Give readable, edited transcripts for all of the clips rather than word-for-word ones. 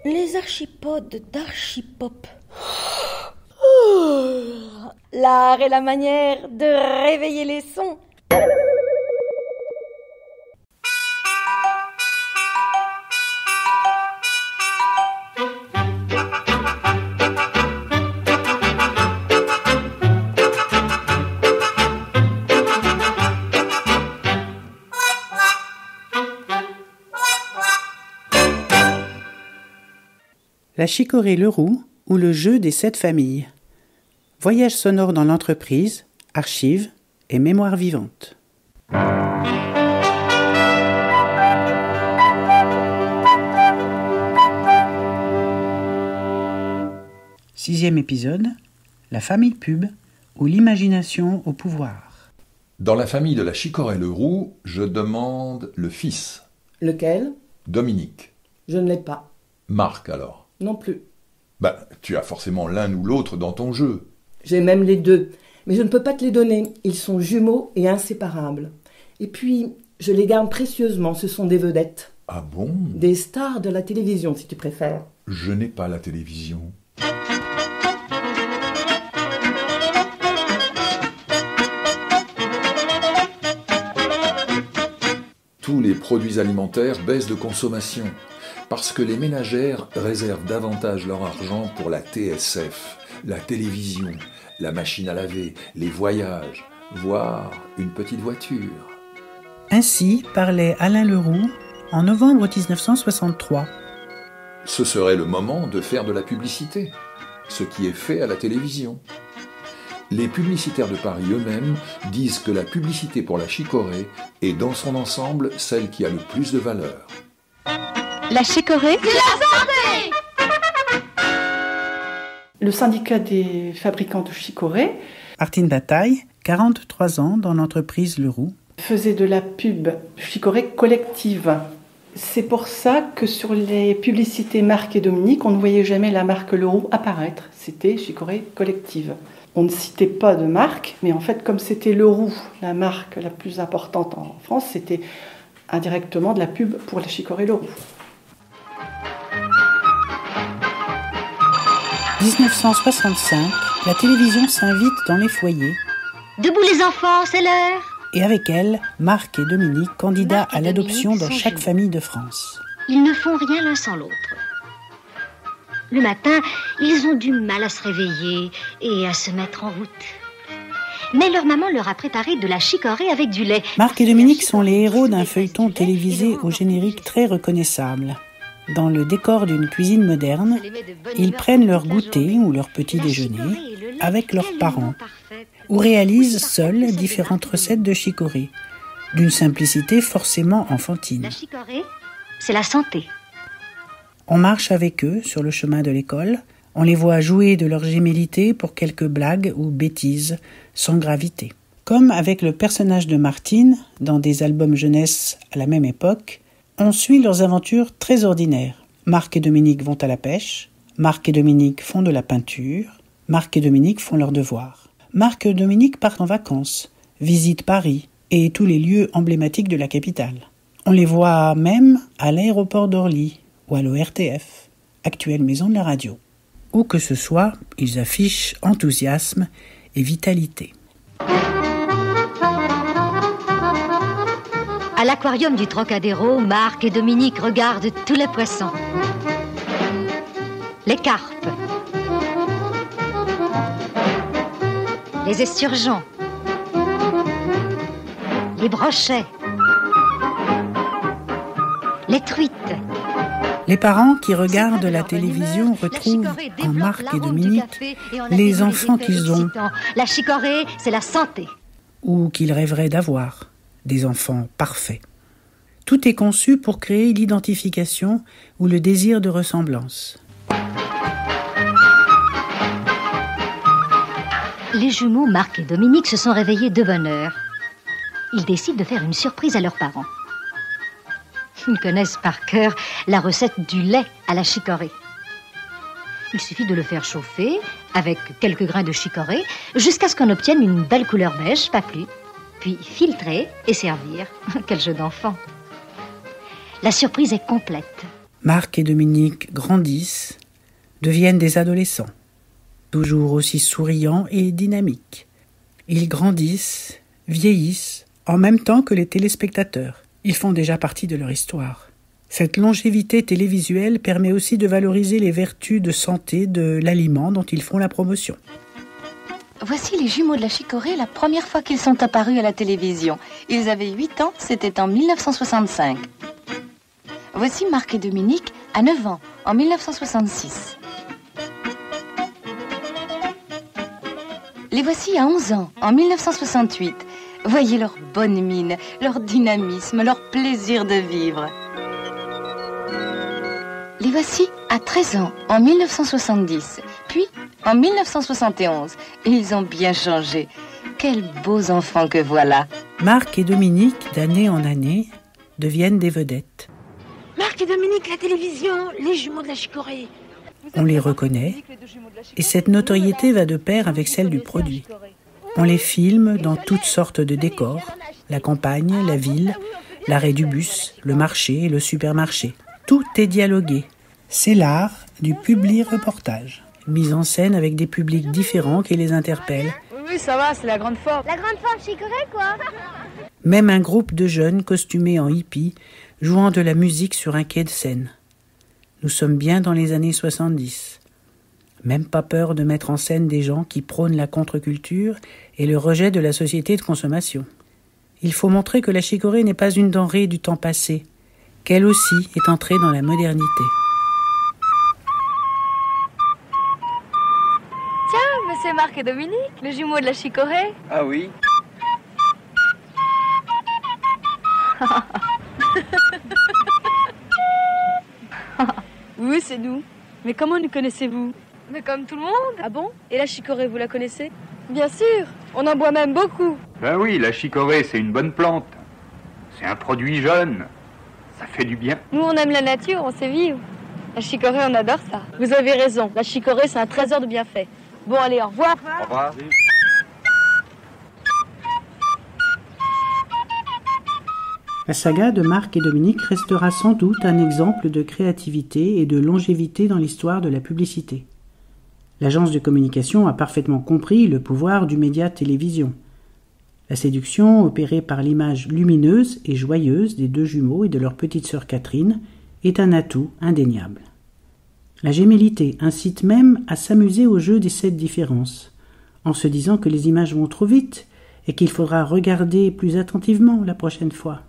Les archipodes d'Archipop. L'art et la manière de réveiller les sons. La Chicorée-Leroux ou le jeu des 7 familles. Voyage sonore dans l'entreprise, archives et mémoire vivante. 6e épisode, la famille pub ou l'imagination au pouvoir. Dans la famille de la Chicorée-Leroux, je demande le fils. Lequel ? Dominique. Je ne l'ai pas. Marc alors. Non plus. Tu as forcément l'un ou l'autre dans ton jeu. J'ai même les deux, mais je ne peux pas te les donner. Ils sont jumeaux et inséparables. Et puis, je les garde précieusement, ce sont des vedettes. Ah bon ? Des stars de la télévision, si tu préfères. Je n'ai pas la télévision. Tous les produits alimentaires baissent de consommation parce que les ménagères réservent davantage leur argent pour la TSF, la télévision, la machine à laver, les voyages, voire une petite voiture. Ainsi parlait Alain Leroux en novembre 1963. Ce serait le moment de faire de la publicité, ce qui est fait à la télévision. Les publicitaires de Paris eux-mêmes disent que la publicité pour la Chicorée est dans son ensemble celle qui a le plus de valeur. La Chicorée ? C'est la santé ! Le syndicat des fabricants de Chicorée, Martine Bataille, 43 ans dans l'entreprise Leroux, faisait de la pub Chicorée collective. C'est pour ça que sur les publicités Marc et Dominique, on ne voyait jamais la marque Leroux apparaître. C'était Chicorée collective. On ne citait pas de marque, mais en fait, comme c'était Leroux, la marque la plus importante en France, c'était indirectement de la pub pour la Chicorée-Leroux. 1965, la télévision s'invite dans les foyers. Debout les enfants, c'est l'heure. Et avec elle, Marc et Dominique, candidats à l'adoption dans chaque famille de France. Ils ne font rien l'un sans l'autre. Le matin, ils ont du mal à se réveiller et à se mettre en route. Mais leur maman leur a préparé de la chicorée avec du lait. Marc et Dominique sont les héros d'un feuilleton télévisé au générique très reconnaissable. Dans le décor d'une cuisine moderne, ils prennent leur goûter ou leur petit déjeuner avec leurs parents ou réalisent seuls différentes recettes de chicorée, d'une simplicité forcément enfantine. La chicorée, c'est la santé. On marche avec eux sur le chemin de l'école, on les voit jouer de leur gémellité pour quelques blagues ou bêtises, sans gravité. Comme avec le personnage de Martine, dans des albums jeunesse à la même époque, on suit leurs aventures très ordinaires. Marc et Dominique vont à la pêche, Marc et Dominique font de la peinture, Marc et Dominique font leurs devoirs. Marc et Dominique partent en vacances, visitent Paris et tous les lieux emblématiques de la capitale. On les voit même à l'aéroport d'Orly ou à l'ORTF, actuelle maison de la radio. Où que ce soit, ils affichent enthousiasme et vitalité. À l'aquarium du Trocadéro, Marc et Dominique regardent tous les poissons. Les carpes. Les esturgeons. Les brochets. Les truites. Les parents qui regardent la télévision retrouvent en Marc et Dominique les enfants qu'ils ont La chicorée, c'est la santé. ou qu'ils rêveraient d'avoir, des enfants parfaits. Tout est conçu pour créer l'identification ou le désir de ressemblance. Les jumeaux Marc et Dominique se sont réveillés de bonne heure. Ils décident de faire une surprise à leurs parents. Ils connaissent par cœur la recette du lait à la chicorée. Il suffit de le faire chauffer avec quelques grains de chicorée jusqu'à ce qu'on obtienne une belle couleur beige, pas plus. Puis filtrer et servir. Quel jeu d'enfant. La surprise est complète. Marc et Dominique grandissent, deviennent des adolescents, toujours aussi souriants et dynamiques. Ils grandissent, vieillissent, en même temps que les téléspectateurs. Ils font déjà partie de leur histoire. Cette longévité télévisuelle permet aussi de valoriser les vertus de santé de l'aliment dont ils font la promotion. Voici les jumeaux de la Chicorée la première fois qu'ils sont apparus à la télévision. Ils avaient 8 ans, c'était en 1965. Voici Marc et Dominique à 9 ans, en 1966. Les voici à 11 ans, en 1968. Voyez leur bonne mine, leur dynamisme, leur plaisir de vivre. Les voici à 13 ans, en 1970, puis en 1971. Et ils ont bien changé. Quels beaux enfants que voilà. Marc et Dominique, d'année en année, deviennent des vedettes. Marc et Dominique, la télévision, les jumeaux de la Chicorée. On les reconnaît, et cette notoriété va de pair avec celle du produit. On les filme dans toutes sortes de décors, la campagne, la ville, l'arrêt du bus, le marché, le supermarché. Tout est dialogué. C'est l'art du publi-reportage, mis en scène avec des publics différents qui les interpellent. Oui, ça va, c'est la grande forme. La grande forme Chicorée, quoi. Même un groupe de jeunes costumés en hippie, jouant de la musique sur un quai de Seine. Nous sommes bien dans les années 70. Même pas peur de mettre en scène des gens qui prônent la contre-culture et le rejet de la société de consommation. Il faut montrer que la chicorée n'est pas une denrée du temps passé, qu'elle aussi est entrée dans la modernité. Tiens, mais c'est Marc et Dominique, les jumeaux de la Chicorée. Ah oui. Oui, c'est nous. Mais comment nous connaissez-vous? Mais comme tout le monde. Ah bon? Et la Chicorée, vous la connaissez? Bien sûr, on en boit même beaucoup. Ben oui, la chicorée, c'est une bonne plante. C'est un produit jeune. Ça fait du bien. Nous, on aime la nature, on sait vivre. La Chicorée, on adore ça. Vous avez raison, la Chicorée, c'est un trésor de bienfaits. Bon, allez, au revoir. Au revoir. La saga de Marc et Dominique restera sans doute un exemple de créativité et de longévité dans l'histoire de la publicité. L'agence de communication a parfaitement compris le pouvoir du média télévision. La séduction, opérée par l'image lumineuse et joyeuse des deux jumeaux et de leur petite sœur Catherine, est un atout indéniable. La gémellité incite même à s'amuser au jeu des 7 différences, en se disant que les images vont trop vite et qu'il faudra regarder plus attentivement la prochaine fois.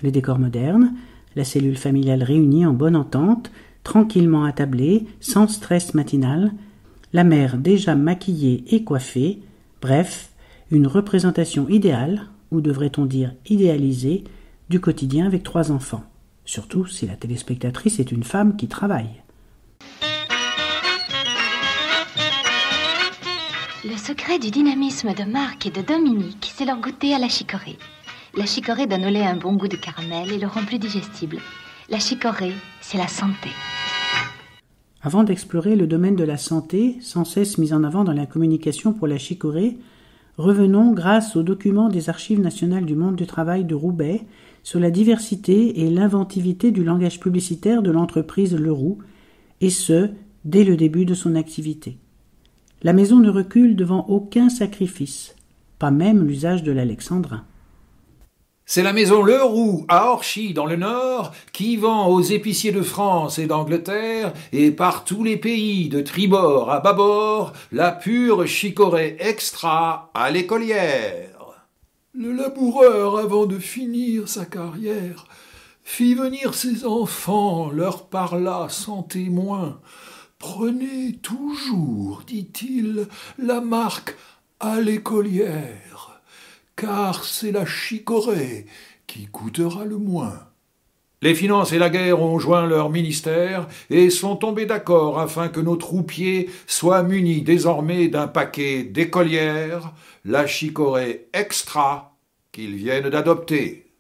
Le décor moderne, la cellule familiale réunie en bonne entente, tranquillement attablée, sans stress matinal, la mère déjà maquillée et coiffée, bref, une représentation idéale, ou devrait-on dire idéalisée, du quotidien avec 3 enfants, surtout si la téléspectatrice est une femme qui travaille. Le secret du dynamisme de Marc et de Dominique, c'est leur goûter à la chicorée. La chicorée donne au lait un bon goût de caramel et le rend plus digestible. La chicorée, c'est la santé. Avant d'explorer le domaine de la santé, sans cesse mis en avant dans la communication pour la chicorée, revenons grâce aux documents des Archives nationales du monde du travail de Roubaix sur la diversité et l'inventivité du langage publicitaire de l'entreprise Leroux, et ce, dès le début de son activité. La maison ne recule devant aucun sacrifice, pas même l'usage de l'alexandrin. C'est la maison Leroux, à Orchy, dans le Nord, qui vend aux épiciers de France et d'Angleterre, et par tous les pays, de tribord à bâbord, la pure chicorée extra à l'écolière. Le laboureur, avant de finir sa carrière, fit venir ses enfants, leur parla sans témoin. Prenez toujours, dit-il, la marque à l'écolière, car c'est la chicorée qui coûtera le moins. Les finances et la guerre ont joint leur ministère et sont tombés d'accord afin que nos troupiers soient munis désormais d'un paquet d'écolières, la chicorée extra qu'ils viennent d'adopter.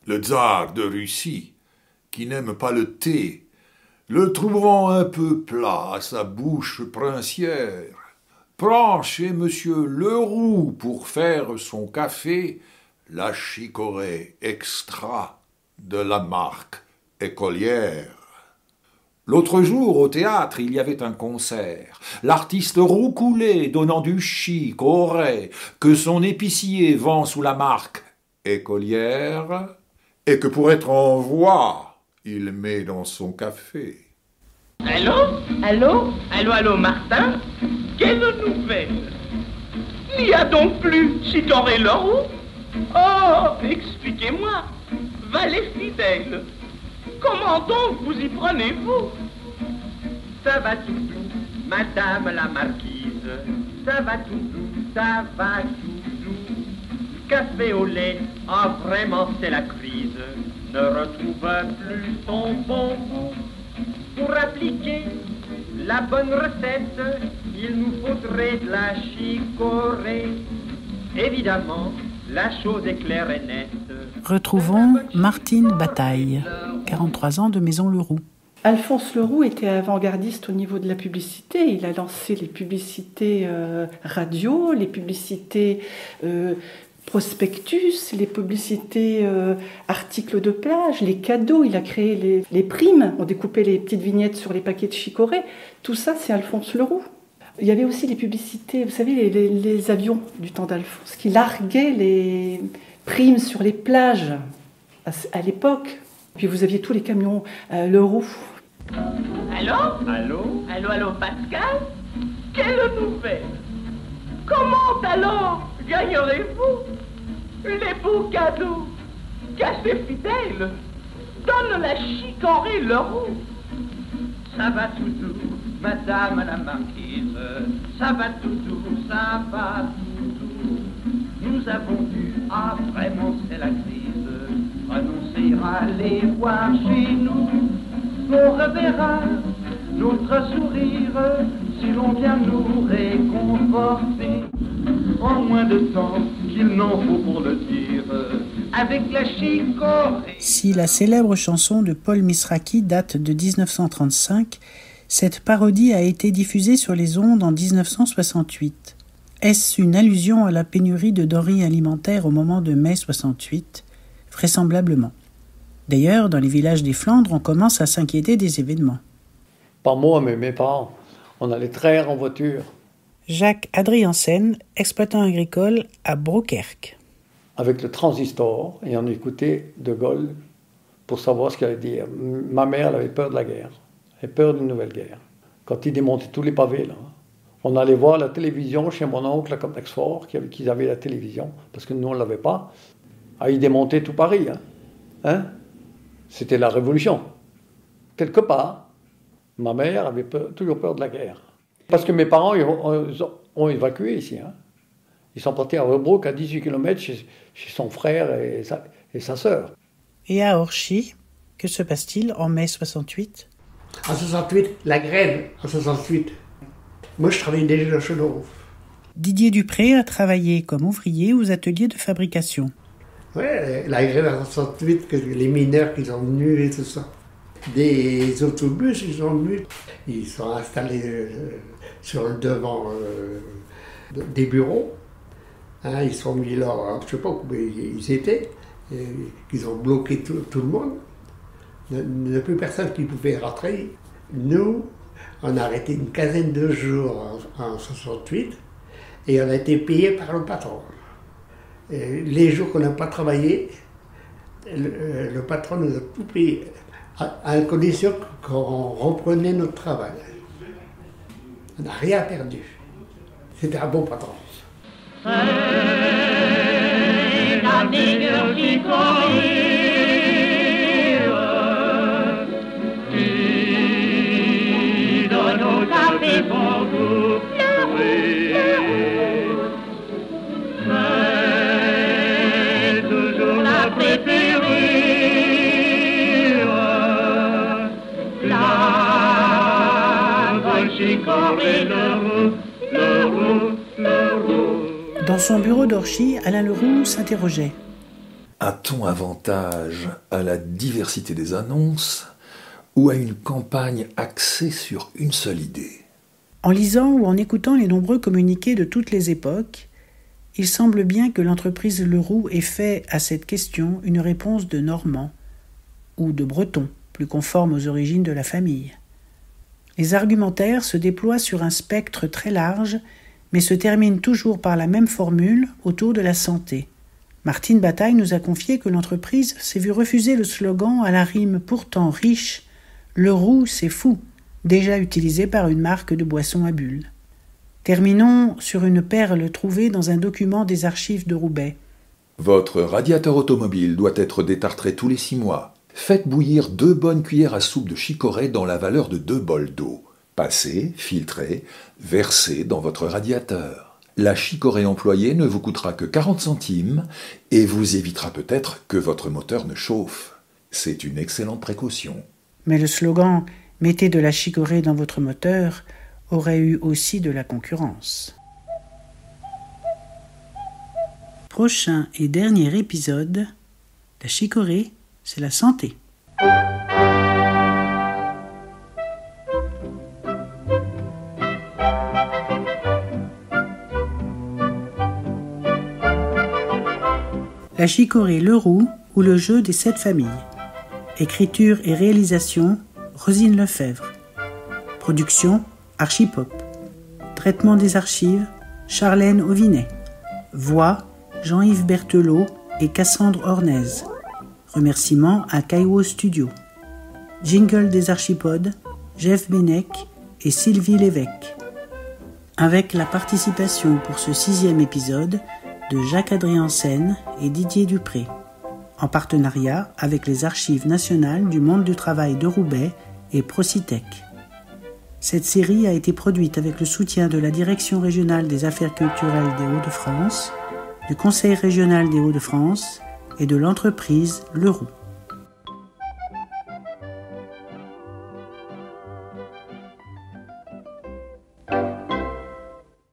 Le tsar de Russie, qui n'aime pas le thé, le trouvant un peu plat à sa bouche princière, prend chez monsieur Leroux pour faire son café la chicorée extra de la marque écolière. L'autre jour, au théâtre, il y avait un concert. L'artiste roucoulé, donnant du chic, aurait que son épicier vend sous la marque écolière, et que pour être en voix, il met dans son café. Allô, Martin? Quelle nouvelle? N'y a donc plus Chicoré-Leroux? Oh, expliquez-moi, valet fidèle, comment donc vous y prenez-vous? Ça va tout doux, madame la marquise, ça va tout doux, ça va tout doux. Café au lait, ah vraiment c'est la crise, ne retrouve plus ton bon goût. Pour appliquer la bonne recette, il nous faudrait de la chicorée. Évidemment, la chose est claire et nette. Retrouvons Martine Bataille, 43 ans de Maison Leroux. Alphonse Leroux était avant-gardiste au niveau de la publicité. Il a lancé les publicités radio, les publicités prospectus, les publicités articles de plage, les cadeaux. Il a créé les primes. On découpait les petites vignettes sur les paquets de Chicorée. Tout ça, c'est Alphonse Leroux. Il y avait aussi les publicités, vous savez, les avions du temps d'Alphonse, qui larguaient les primes sur les plages à l'époque. Puis vous aviez tous les camions Leroux. Allô, Pascal? Quelle nouvelle? Comment alors gagnerez-vous les beaux cadeaux? Café fidèle, donne la Chicoré-Leroux. Ça va tout doux, madame la marquise, ça va tout doux, ça va tout doux. Nous avons dû, ah vraiment c'est la crise, renoncer à les voir chez nous. On reverra notre sourire si l'on vient nous réconforter. En moins de temps qu'il n'en faut pour le dire, avec la Chicorée. Si la célèbre chanson de Paul Misraki date de 1935, cette parodie a été diffusée sur les ondes en 1968. Est-ce une allusion à la pénurie de denrées alimentaires au moment de mai 68 ? Vraisemblablement. D'ailleurs, dans les villages des Flandres, on commence à s'inquiéter des événements. Pas moi, mais mes parents. On allait traire en voiture. Jacques Adriansen, exploitant agricole à Brokerk. Avec le transistor, et on écoutait De Gaulle pour savoir ce qu'il allait dire. Ma mère, elle avait peur de la guerre. Elle avait peur d'une nouvelle guerre. Quand il démontait tous les pavés, là, on allait voir la télévision chez mon oncle à Complexe-Fort, qui avait la télévision, parce que nous, on ne l'avait pas. Ah, il démontait tout Paris. Hein? C'était la révolution. Quelque part, ma mère avait toujours peur de la guerre. Parce que mes parents ont évacué ici. Hein. Ils sont partis à Rebroek, à 18 km, chez son frère et sa sœur. Et à Orchy, que se passe-t-il en mai 68 ? En 68, la grève, en 68. Moi, je travaillais déjà chez Leroux. Didier Dupré a travaillé comme ouvrier aux ateliers de fabrication. Oui, la grève en 68, que les mineurs qui sont venus et tout ça. Des autobus, ils sont venus. Ils sont installés sur le devant des bureaux. Hein, ils sont mis là, je ne sais pas où ils étaient. Ils ont bloqué tout le monde. Il n'y a plus personne qui pouvait rentrer. Nous, on a arrêté une quinzaine de jours en 68 et on a été payé par le patron. Et les jours qu'on n'a pas travaillé, le patron nous a tout payé, à condition qu'on reprenait notre travail. On n'a rien perdu. C'était un bon patron. Dans son bureau d'Orchy, Alain Leroux s'interrogeait. A-t-on avantage à la diversité des annonces ou à une campagne axée sur une seule idée ? En lisant ou en écoutant les nombreux communiqués de toutes les époques, il semble bien que l'entreprise Leroux ait fait à cette question une réponse de Normand, ou de Breton plus conforme aux origines de la famille. Les argumentaires se déploient sur un spectre très large, mais se terminent toujours par la même formule autour de la santé. Martine Bataille nous a confié que l'entreprise s'est vue refuser le slogan à la rime pourtant riche « Le roux, c'est fou », déjà utilisé par une marque de boissons à bulles. Terminons sur une perle trouvée dans un document des archives de Roubaix. Votre radiateur automobile doit être détartré tous les 6 mois. Faites bouillir 2 bonnes cuillères à soupe de chicorée dans la valeur de 2 bols d'eau. Passez, filtrez, versez dans votre radiateur. La chicorée employée ne vous coûtera que 40 centimes et vous évitera peut-être que votre moteur ne chauffe. C'est une excellente précaution. Mais le slogan « Mettez de la chicorée dans votre moteur » aurait eu aussi de la concurrence. Prochain et dernier épisode, la chicorée, c'est la santé. La chicorée Leroux ou le jeu des 7 familles. Écriture et réalisation, Rosine Lefebvre. Production, Archipop. Traitement des archives, Charlène Auvinet. Voix, Jean-Yves Berthelot et Cassandre Ornez. Remerciements à Kaiwo Studio. Jingle des Archipodes, Jeff Benec et Sylvie Lévesque. Avec la participation pour ce 6e épisode de Jacques-Adrien Sen et Didier Dupré, en partenariat avec les Archives nationales du monde du travail de Roubaix et Procitec. Cette série a été produite avec le soutien de la Direction régionale des affaires culturelles des Hauts-de-France, du Conseil régional des Hauts-de-France et de l'entreprise Leroux.